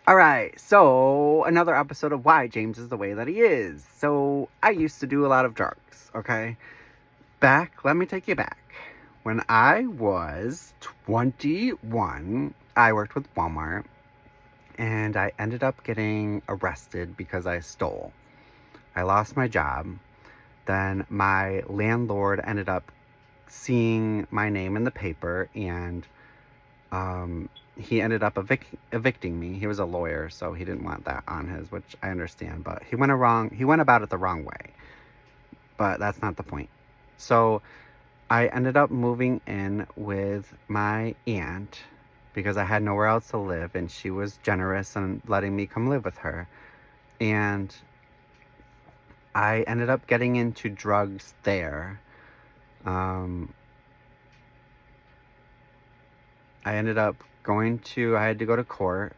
All right, so another episode of Why James is the Way That He Is. So, I used to do a lot of drugs, okay? Let me take you back. When I was 21, I worked with Walmart and I ended up getting arrested because I stole. I lost my job. Then my landlord ended up seeing my name in the paper and he ended up evicting me. He was a lawyer, so he didn't want that on his, which I understand. But he went about it the wrong way. But that's not the point. So I ended up moving in with my aunt because I had nowhere else to live, and she was generous in letting me come live with her. And I ended up getting into drugs there. Um, I ended up I had to go to court,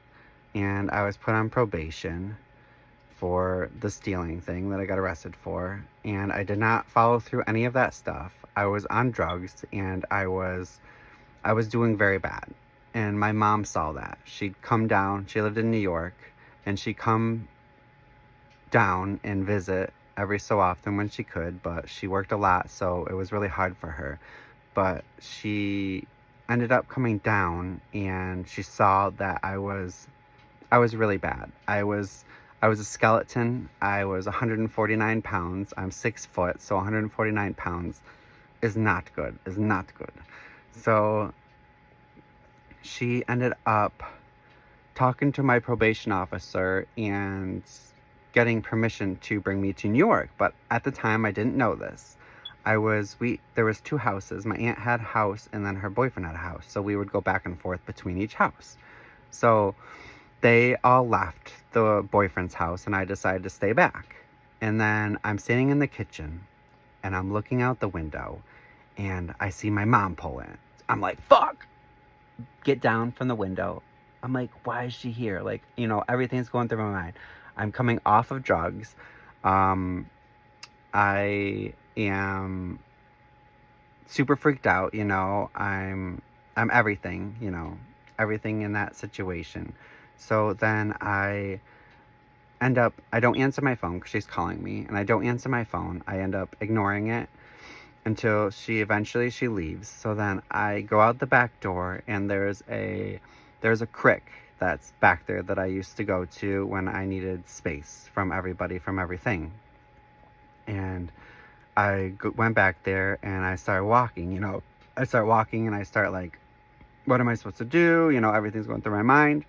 and I was put on probation for the stealing thing that I got arrested for. And I did not follow through any of that stuff. I was on drugs, and I was doing very bad. And my mom saw that. She'd come down. She lived in New York, and she'd come down and visit every so often when she could, but she worked a lot, so it was really hard for her. But she ended up coming down, and she saw that I was really bad. I was a skeleton. I was 149 pounds. I'm 6 foot, so 149 pounds is not good. Is not good. So she ended up talking to my probation officer and getting permission to bring me to New York. But at the time, I didn't know this. There was two houses. My aunt had a house, and then her boyfriend had a house. So we would go back and forth between each house. So they all left the boyfriend's house, and I decided to stay back. And then I'm standing in the kitchen, and I'm looking out the window, and I see my mom pull in. I'm like, fuck! Get down from the window. I'm like, why is she here? Like, everything's going through my mind. I'm coming off of drugs. Um, I am super freaked out, I'm everything, everything in that situation. So then I don't answer my phone because she's calling me, and I don't answer my phone. I end up ignoring it until she leaves. So then I go out the back door, and there's a crick that's back there that I used to go to when I needed space from everybody, from everything. And went back there, and I started walking, I start walking, and I start like, what am I supposed to do? Everything's going through my mind.